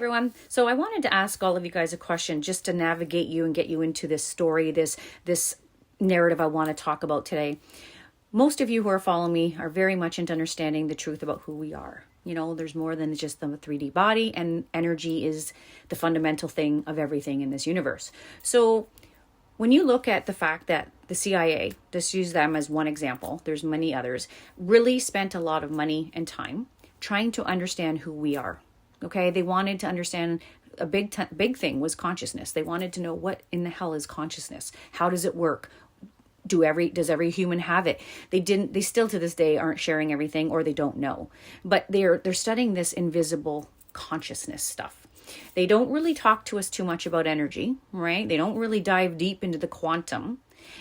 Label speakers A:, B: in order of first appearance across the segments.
A: everyone. So I wanted to ask all of you guys a question just to navigate you and get you into this story, this narrative I want to talk about today. Most of you who are following me are very much into understanding the truth about who we are. You know, there's more than just the 3D body, and energy is the fundamental thing of everything in this universe. So when you look at the fact that the CIA, just use them as one example, there's many others, really spent a lot of money and time trying to understand who we are. Okay, they wanted to understand a big thing was consciousness. They wanted to know what in the hell is consciousness? How does it work? Does every human have it? They still to this day aren't sharing everything, or they don't know. But they're studying this invisible consciousness stuff. They don't really talk to us too much about energy, right? They don't really dive deep into the quantum.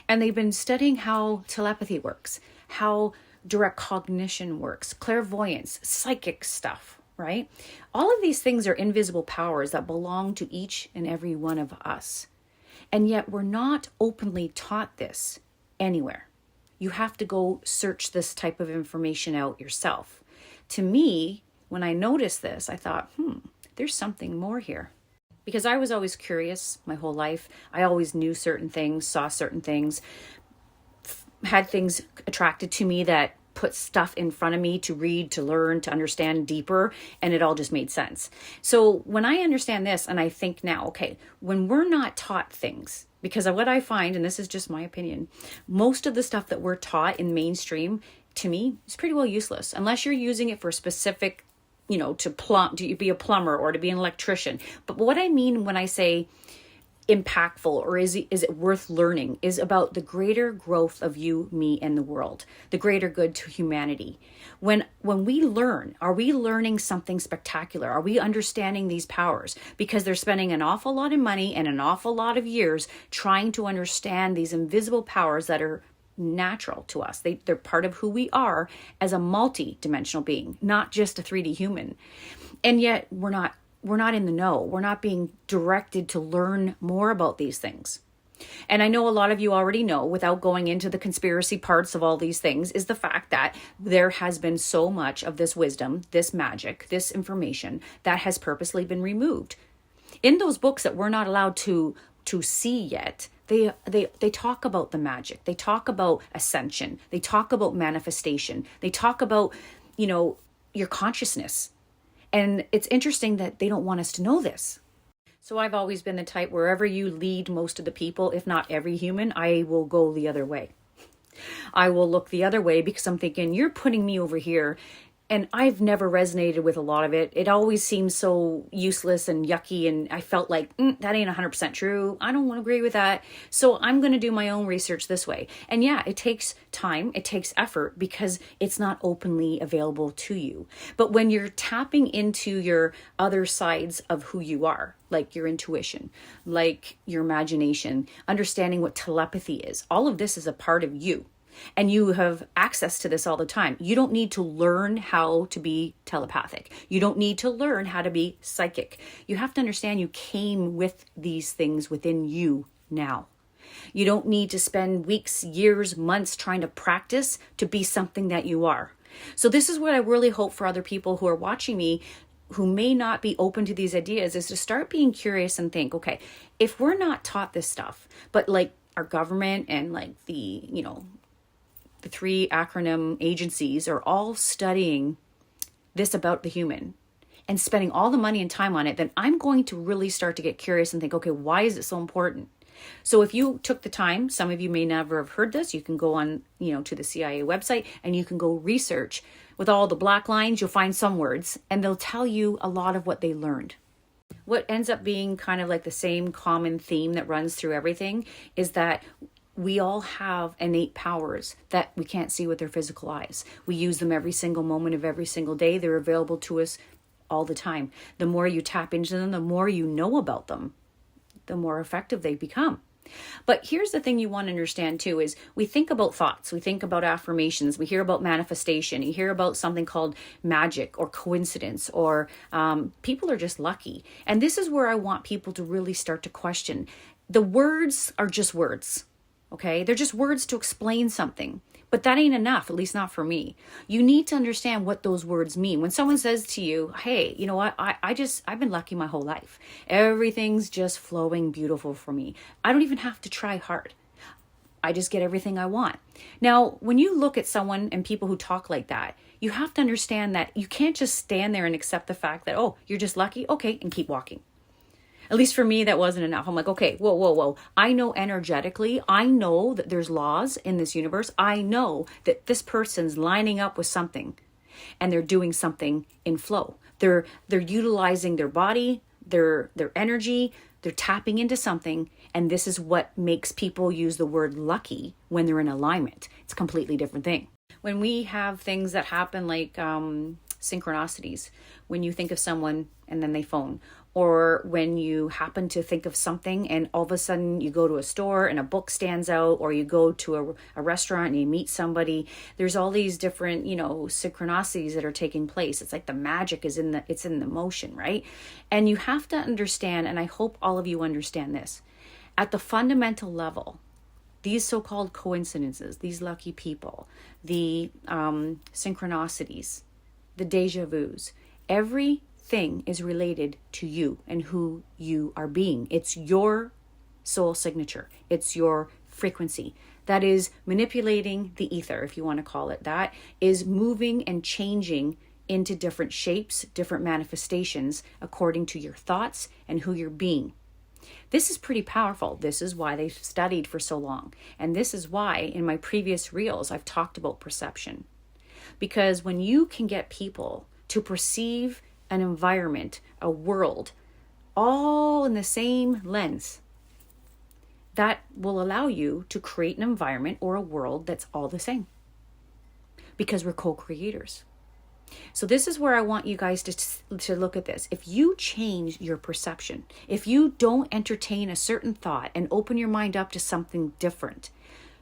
A: And they've been studying how telepathy works, how direct cognition works, clairvoyance, psychic stuff. Right? All of these things are invisible powers that belong to each and every one of us. And yet we're not openly taught this anywhere. You have to go search this type of information out yourself. To me, when I noticed this, I thought, there's something more here. Because I was always curious my whole life. I always knew certain things, saw certain things, had things attracted to me that put stuff in front of me to read, to learn, to understand deeper, and it all just made sense. So when I understand this and I think now, okay, when we're not taught things, because of what I find, and this is just my opinion, most of the stuff that we're taught in mainstream, to me, is pretty well useless, unless you're using it for a specific, to be a plumber or to be an electrician. But what I mean when I say impactful, or is it worth learning, is about the greater growth of you, me, and the world, the greater good to humanity. When we learn, are we learning something spectacular? Are we understanding these powers? Because they're spending an awful lot of money and an awful lot of years trying to understand these invisible powers that are natural to us. They're part of who we are as a multi-dimensional being, not just a 3D human. And yet we're not in the know. We're not being directed to learn more about these things. And I know a lot of you already know, without going into the conspiracy parts of all these things, is the fact that there has been so much of this wisdom, this magic, this information that has purposely been removed. In those books that we're not allowed to see yet, they talk about the magic. They talk about ascension. They talk about manifestation. They talk about, your consciousness. And it's interesting that they don't want us to know this. So I've always been the type, wherever you lead most of the people, if not every human, I will go the other way. I will look the other way because I'm thinking, you're putting me over here. And I've never resonated with a lot of it. It always seems so useless and yucky. And I felt like, that ain't 100% true. I don't want to agree with that. So I'm going to do my own research this way. And yeah, it takes time. It takes effort because it's not openly available to you. But when you're tapping into your other sides of who you are, like your intuition, like your imagination, understanding what telepathy is, all of this is a part of you. And you have access to this all the time. You don't need to learn how to be telepathic. You don't need to learn how to be psychic. You have to understand you came with these things within you now. You don't need to spend weeks, years, months trying to practice to be something that you are. So this is what I really hope for other people who are watching me who may not be open to these ideas, is to start being curious and think, okay, if we're not taught this stuff, but like our government and like the 3 acronym agencies are all studying this about the human and spending all the money and time on it, then I'm going to really start to get curious and think, okay, why is it so important? So if you took the time, some of you may never have heard this, you can go on, to the CIA website and you can go research. With all the black lines, you'll find some words and they'll tell you a lot of what they learned. What ends up being kind of like the same common theme that runs through everything is that we all have innate powers that we can't see with our physical eyes. We use them every single moment of every single day. They're available to us all the time. The more you tap into them, the more you know about them, the more effective they become. But here's the thing you want to understand too, is we think about thoughts, we think about affirmations, we hear about manifestation, you hear about something called magic or coincidence, or people are just lucky. And this is where I want people to really start to question. The words are just words. Okay, they're just words to explain something. But that ain't enough, at least not for me. You need to understand what those words mean. When someone says to you, hey, you know what? I've been lucky my whole life. Everything's just flowing beautiful for me. I don't even have to try hard. I just get everything I want. Now, when you look at someone and people who talk like that, you have to understand that you can't just stand there and accept the fact that, oh, you're just lucky. Okay. And keep walking. At least for me, that wasn't enough. I'm like, okay, whoa. I know energetically, I know that there's laws in this universe. I know that this person's lining up with something and they're doing something in flow. They're utilizing their body, their energy, they're tapping into something. And this is what makes people use the word lucky when they're in alignment. It's a completely different thing. When we have things that happen like synchronicities, when you think of someone and then they phone, or when you happen to think of something and all of a sudden you go to a store and a book stands out, or you go to a restaurant and you meet somebody, there's all these different, synchronicities that are taking place. It's like the magic is in the motion, right? And you have to understand, and I hope all of you understand this, at the fundamental level, these so-called coincidences, these lucky people, the synchronicities, the deja vus, everything is related to you and who you are being. It's your soul signature. It's your frequency. That is manipulating the ether, if you want to call it that, is moving and changing into different shapes, different manifestations according to your thoughts and who you're being. This is pretty powerful. This is why they've studied for so long. And this is why in my previous reels, I've talked about perception. Because when you can get people to perceive an environment, a world, all in the same lens, that will allow you to create an environment or a world that's all the same. Because we're co-creators. So this is where I want you guys to look at this. If you change your perception, if you don't entertain a certain thought and open your mind up to something different,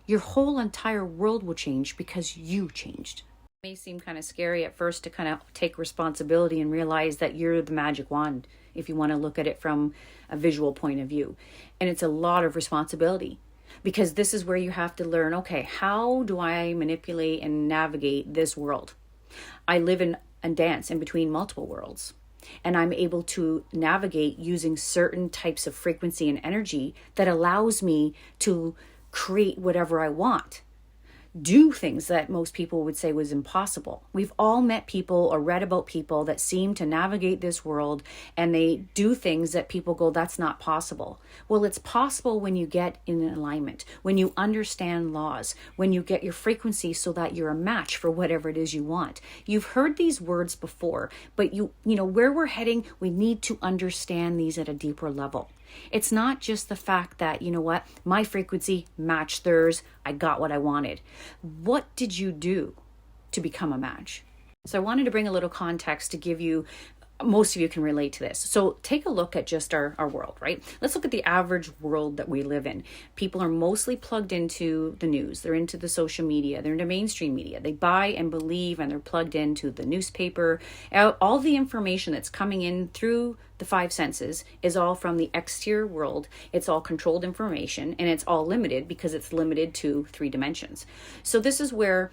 A: your whole entire world will change because you changed. It may seem kind of scary at first to kind of take responsibility and realize that you're the magic wand, if you want to look at it from a visual point of view. And it's a lot of responsibility. Because this is where you have to learn, okay, how do I manipulate and navigate this world? I live in and dance in between multiple worlds, and I'm able to navigate using certain types of frequency and energy that allows me to create whatever I want. Do things that most people would say was impossible. We've all met people or read about people that seem to navigate this world and they do things that people go, that's not possible. Well, it's possible when you get in alignment, when you understand laws, when you get your frequency so that you're a match for whatever it is you want. You've heard these words before, but you know where we're heading, we need to understand these at a deeper level. It's not just the fact that, you know what, my frequency matched theirs, I got what I wanted. What did you do to become a match? So I wanted to bring a little context to give you, most of you can relate to this. So take a look at just our world, right? Let's look at the average world that we live in. People are mostly plugged into the news. They're into the social media. They're into mainstream media. They buy and believe, and they're plugged into the newspaper. All the information that's coming in through the five senses is all from the exterior world. It's all controlled information, and it's all limited because it's limited to 3 dimensions. So this is where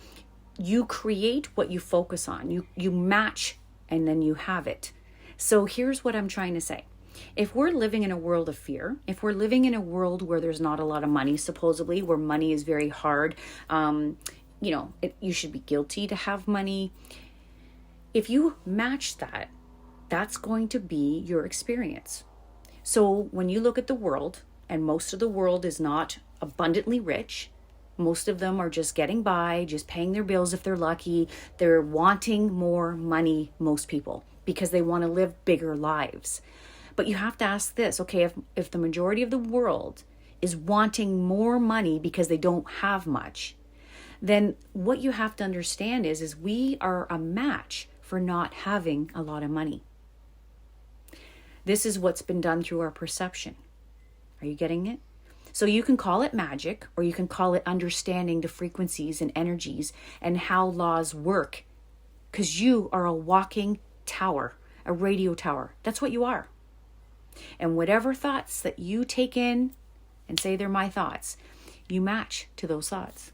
A: you create what you focus on. You match and then you have it. So here's what I'm trying to say. If we're living in a world of fear, if we're living in a world where there's not a lot of money, supposedly, where money is very hard, you should be guilty to have money. If you match that, that's going to be your experience. So when you look at the world, and most of the world is not abundantly rich, most of them are just getting by, just paying their bills if they're lucky. They're wanting more money, most people, because they want to live bigger lives. But you have to ask this, okay, if the majority of the world is wanting more money because they don't have much, then what you have to understand is we are a match for not having a lot of money. This is what's been done through our perception. Are you getting it? So you can call it magic, or you can call it understanding the frequencies and energies and how laws work. Because you are a walking tower, a radio tower. That's what you are. And whatever thoughts that you take in and say they're my thoughts, you match to those thoughts.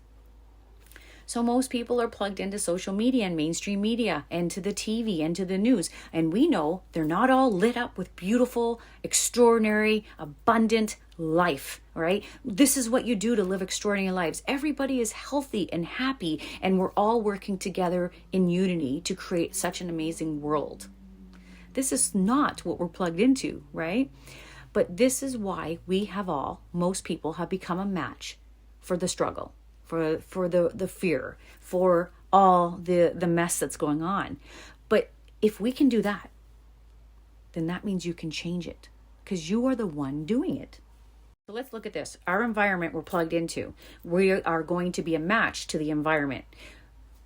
A: So most people are plugged into social media and mainstream media and to the TV and to the news. And we know they're not all lit up with beautiful, extraordinary, abundant life, right? This is what you do to live extraordinary lives. Everybody is healthy and happy, and we're all working together in unity to create such an amazing world. This is not what we're plugged into, right? But this is why most people have become a match for the struggle, for the fear, for all the mess that's going on. But if we can do that, then that means you can change it because you are the one doing it. So let's look at this. Our environment we're plugged into. We are going to be a match to the environment.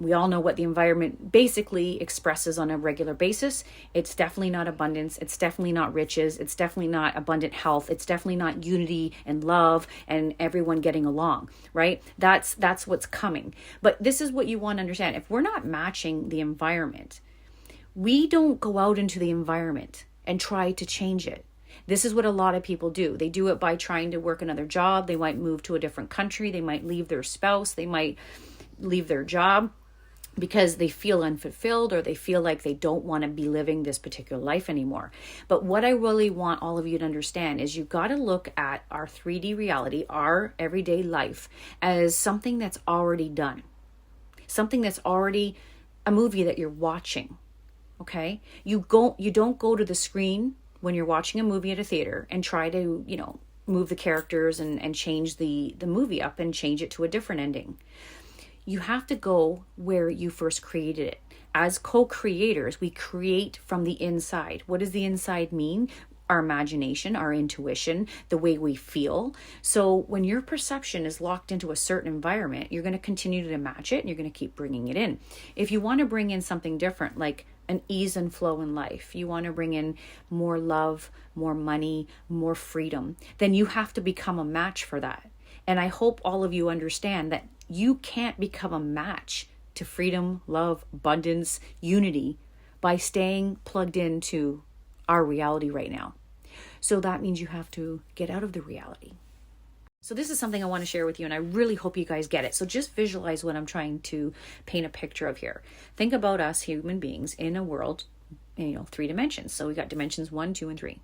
A: We all know what the environment basically expresses on a regular basis. It's definitely not abundance. It's definitely not riches. It's definitely not abundant health. It's definitely not unity and love and everyone getting along, right? That's what's coming. But this is what you want to understand. If we're not matching the environment, we don't go out into the environment and try to change it. This is what a lot of people do. They do it by trying to work another job. They might move to a different country. They might leave their spouse. They might leave their job because they feel unfulfilled or they feel like they don't want to be living this particular life anymore. But what I really want all of you to understand is you've got to look at our 3D reality, our everyday life, as something that's already done. Something that's already a movie that you're watching, okay? You don't go to the screen when you're watching a movie at a theater and try to, move the characters and change the movie up and change it to a different ending. You have to go where you first created it. As co-creators, we create from the inside. What does the inside mean? Our imagination, our intuition, the way we feel. So when your perception is locked into a certain environment, you're going to continue to match it and you're going to keep bringing it in. If you want to bring in something different, like an ease and flow in life, you want to bring in more love, more money, more freedom, then you have to become a match for that. And I hope all of you understand that you can't become a match to freedom, love, abundance, unity by staying plugged into our reality right now. So that means you have to get out of the reality. So this is something I want to share with you, and I really hope you guys get it. So just visualize what I'm trying to paint a picture of here. Think about us human beings in a world, 3 dimensions. So we got dimensions 1, 2, and 3.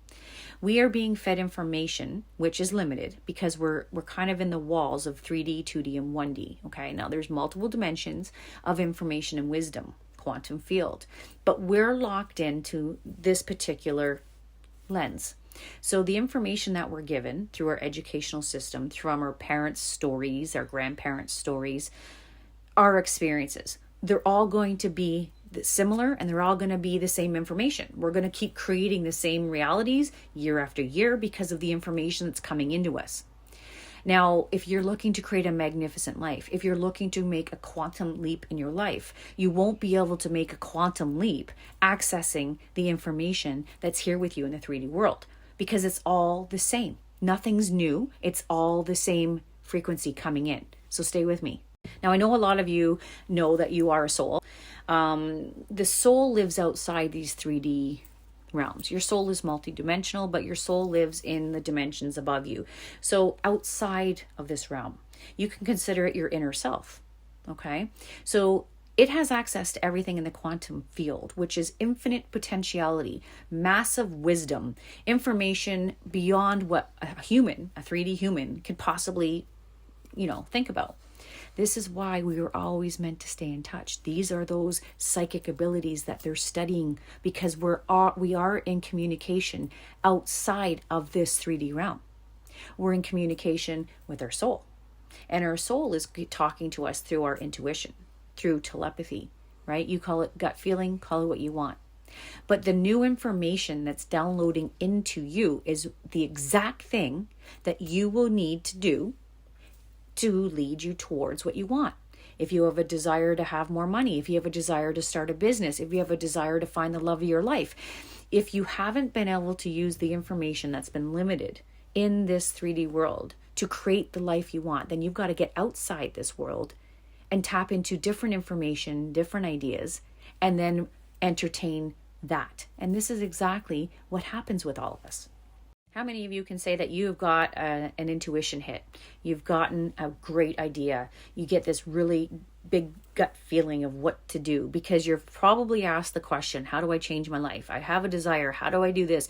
A: We are being fed information, which is limited because we're kind of in the walls of 3D, 2D, and 1D. Okay, now there's multiple dimensions of information and wisdom, quantum field, but we're locked into this particular lens. So the information that we're given through our educational system, from our parents' stories, our grandparents' stories, our experiences, they're all going to be similar and they're all going to be the same information. We're going to keep creating the same realities year after year because of the information that's coming into us. Now, if you're looking to create a magnificent life, if you're looking to make a quantum leap in your life, you won't be able to make a quantum leap accessing the information that's here with you in the 3D world because it's all the same. Nothing's new. It's all the same frequency coming in. So stay with me. Now, I know a lot of you know that you are a soul. The soul lives outside these 3D realms. Your soul is multidimensional, but your soul lives in the dimensions above you. So outside of this realm, you can consider it your inner self. Okay? So it has access to everything in the quantum field, which is infinite potentiality, massive wisdom, information beyond what a 3D human, could possibly, think about. This is why we were always meant to stay in touch. These are those psychic abilities that they're studying because we are in communication outside of this 3D realm. We're in communication with our soul. And our soul is talking to us through our intuition, through telepathy, right? You call it gut feeling, call it what you want. But the new information that's downloading into you is the exact thing that you will need to do to lead you towards what you want. If you have a desire to have more money, if you have a desire to start a business, if you have a desire to find the love of your life, if you haven't been able to use the information that's been limited in this 3D world to create the life you want, then you've got to get outside this world and tap into different information, different ideas, and then entertain that. And this is exactly what happens with all of us. How many of you can say that you've got an intuition hit? You've gotten a great idea. You get this really big gut feeling of what to do because you're probably asked the question, how do I change my life? I have a desire. How do I do this?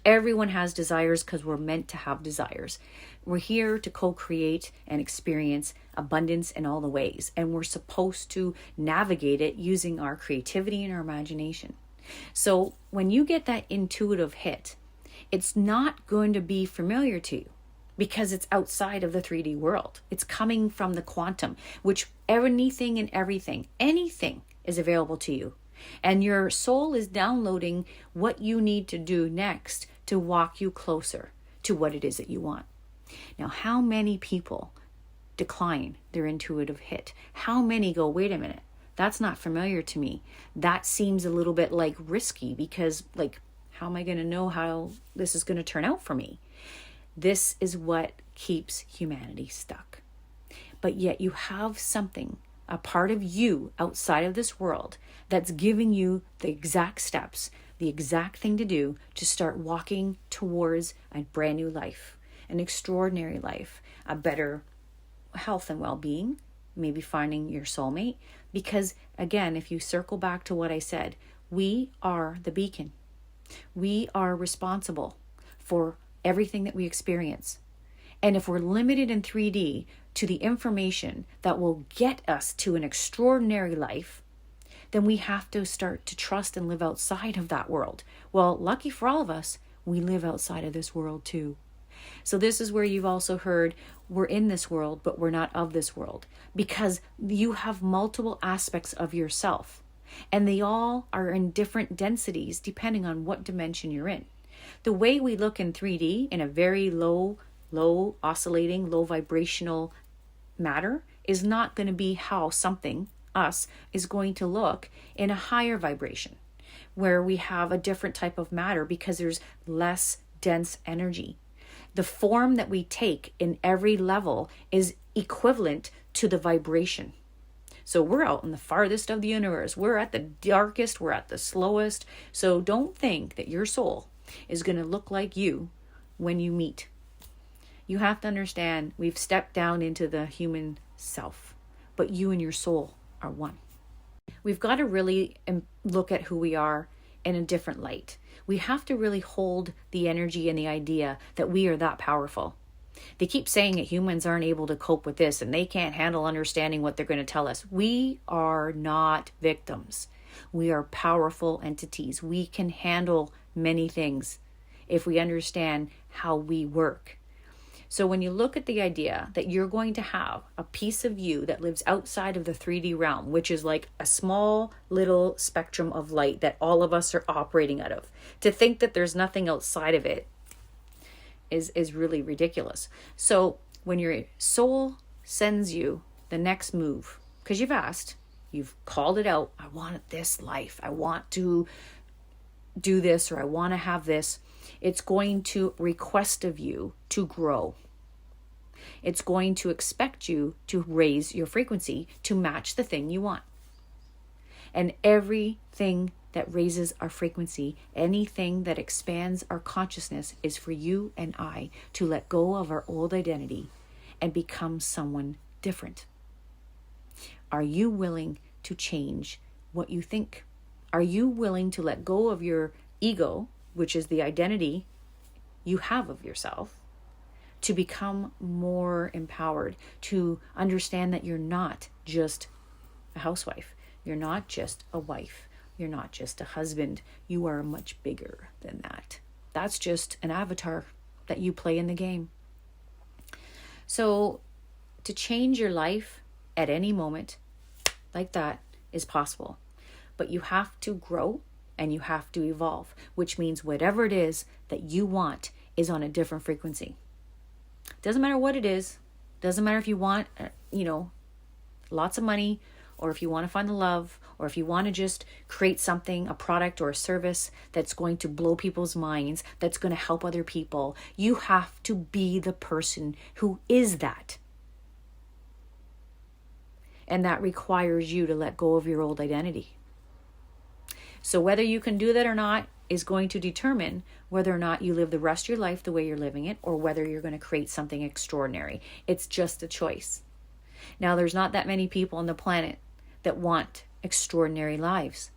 A: Everyone has desires because we're meant to have desires. We're here to co-create and experience abundance in all the ways. And we're supposed to navigate it using our creativity and our imagination. So when you get that intuitive hit, it's not going to be familiar to you because it's outside of the 3D world. It's coming from the quantum, which anything is available to you. And your soul is downloading what you need to do next to walk you closer to what it is that you want. Now, how many people decline their intuitive hit? How many go, wait a minute, that's not familiar to me. That seems a little bit like risky because how am I going to know how this is going to turn out for me? This is what keeps humanity stuck. But yet you have something, a part of you outside of this world that's giving you the exact steps, the exact thing to do to start walking towards a brand new life, an extraordinary life, a better health and well-being, maybe finding your soulmate. Because again, if you circle back to what I said, we are the beacon. We are responsible for everything that we experience. And if we're limited in 3D to the information that will get us to an extraordinary life, then we have to start to trust and live outside of that world. Well, lucky for all of us, we live outside of this world too. So this is where you've also heard we're in this world, but we're not of this world, because you have multiple aspects of yourself. And they all are in different densities depending on what dimension you're in. The way we look in 3D in a very low oscillating, low vibrational matter is not going to be how something, us, is going to look in a higher vibration, where we have a different type of matter because there's less dense energy. The form that we take in every level is equivalent to the vibration. So we're out in the farthest of the universe. We're at the darkest. We're at the slowest. So don't think that your soul is going to look like you when you meet. You have to understand we've stepped down into the human self, but you and your soul are one. We've got to really look at who we are in a different light. We have to really hold the energy and the idea that we are that powerful. They keep saying that humans aren't able to cope with this and they can't handle understanding what they're going to tell us. We are not victims. We are powerful entities. We can handle many things if we understand how we work. So when you look at the idea that you're going to have a piece of you that lives outside of the 3D realm, which is like a small little spectrum of light that all of us are operating out of, to think that there's nothing outside of it is really ridiculous. So when your soul sends you the next move, because you've asked, you've called it out, I want this life, I want to do this, or I want to have this, it's going to request of you to grow. It's going to expect you to raise your frequency to match the thing you want. And everything that raises our frequency, anything that expands our consciousness, is for you and I to let go of our old identity and become someone different. Are you willing to change what you think? Are you willing to let go of your ego, which is the identity you have of yourself, to become more empowered, to understand that you're not just a housewife, you're not just a wife, you're not just a husband, you are much bigger than that. That's just an avatar that you play in the game. So to change your life at any moment like that is possible, but you have to grow and you have to evolve, which means whatever it is that you want is on a different frequency. Doesn't matter what it is. Doesn't matter if you want, lots of money, or if you want to find the love, or if you want to just create something, a product or a service that's going to blow people's minds, that's going to help other people. You have to be the person who is that. And that requires you to let go of your old identity. So whether you can do that or not, is going to determine whether or not you live the rest of your life the way you're living it, or whether you're going to create something extraordinary. It's just a choice. Now, there's not that many people on the planet that want extraordinary lives.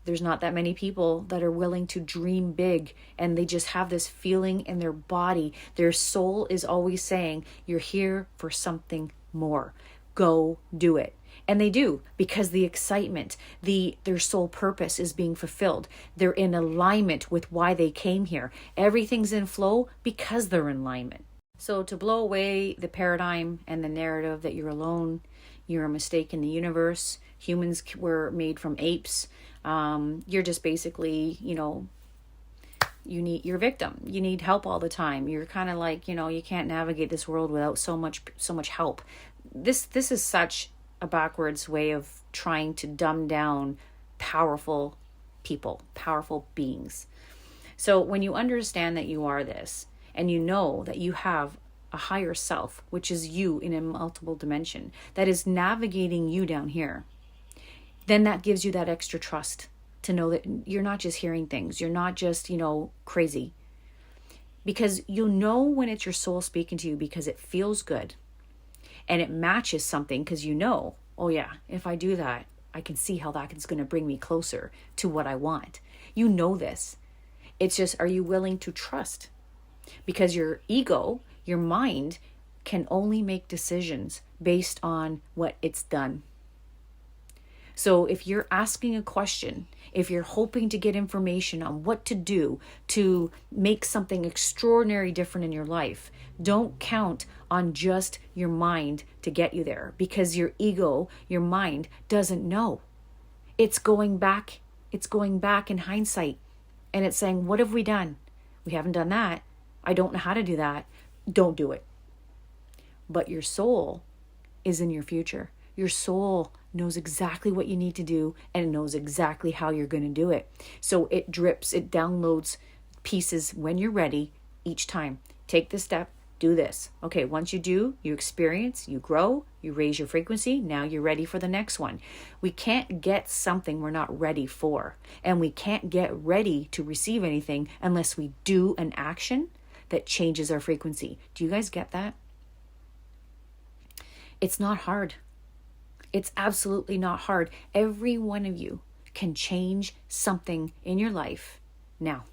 A: There's not that many people that are willing to dream big, and they just have this feeling in their body. Their soul is always saying, you're here for something more. Go do it. And they do, because the excitement, their soul purpose is being fulfilled. They're in alignment with why they came here. Everything's in flow because they're in alignment. So to blow away the paradigm and the narrative that you're alone, you're a mistake in the universe, humans were made from apes, you're just basically, you're a victim. You need help all the time. You're kind of like, you can't navigate this world without so much help. This is such a backwards way of trying to dumb down powerful people, powerful beings. So when you understand that you are this, and you know that you have a higher self, which is you in a multiple dimension, that is navigating you down here, then that gives you that extra trust to know that you're not just hearing things. You're not just, crazy. Because you'll know when it's your soul speaking to you, because it feels good. And it matches something, because oh yeah, if I do that, I can see how that is going to bring me closer to what I want. You know this. It's just, are you willing to trust? Because your ego, your mind, can only make decisions based on what it's done. So if you're asking a question, if you're hoping to get information on what to do to make something extraordinary different in your life, don't count on just your mind to get you there, because your ego, your mind, doesn't know. It's going back in hindsight, and it's saying, what have we done? We haven't done that. I don't know how to do that. Don't do it. But your soul is in your future. Your soul knows exactly what you need to do, and it knows exactly how you're going to do it. So it downloads pieces when you're ready each time. Take this step, do this. Okay, once you do, you experience, you grow, you raise your frequency. Now you're ready for the next one. We can't get something we're not ready for. And we can't get ready to receive anything unless we do an action that changes our frequency. Do you guys get that? It's not hard. It's absolutely not hard. Every one of you can change something in your life now.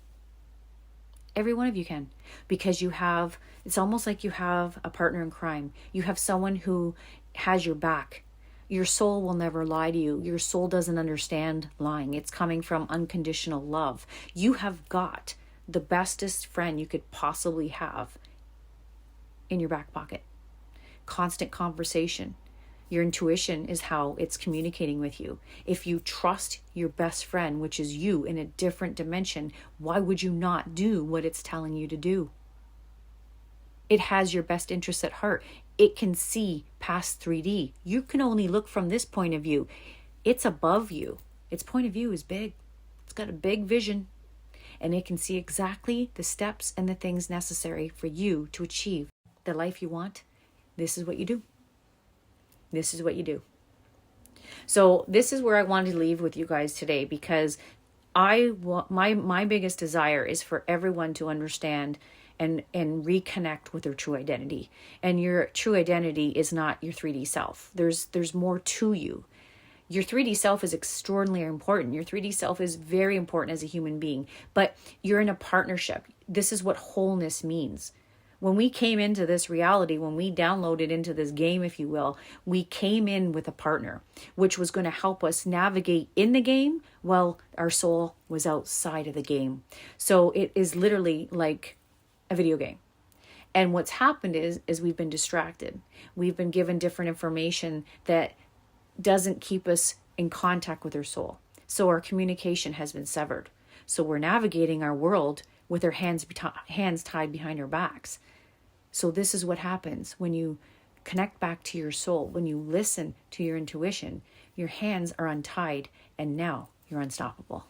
A: Every one of you can, because it's almost like you have a partner in crime. You have someone who has your back. Your soul will never lie to you. Your soul doesn't understand lying. It's coming from unconditional love. You have got the bestest friend you could possibly have in your back pocket. Constant conversation. Your intuition is how it's communicating with you. If you trust your best friend, which is you in a different dimension, why would you not do what it's telling you to do? It has your best interests at heart. It can see past 3D. You can only look from this point of view. It's above you. Its point of view is big. It's got a big vision. And it can see exactly the steps and the things necessary for you to achieve the life you want. This is what you do. This is what you do. So this is where I wanted to leave with you guys today, because my biggest desire is for everyone to understand and reconnect with their true identity. And your true identity is not your 3D self. There's more to you. Your 3D self is extraordinarily important. Your 3D self is very important as a human being, but you're in a partnership. This is what wholeness means. When we came into this reality, when we downloaded into this game, if you will, we came in with a partner, which was going to help us navigate in the game while our soul was outside of the game. So it is literally like a video game. And what's happened is we've been distracted. We've been given different information that doesn't keep us in contact with our soul. So our communication has been severed. So we're navigating our world with our hands tied behind our backs. So this is what happens when you connect back to your soul. When you listen to your intuition, your hands are untied, and now you're unstoppable.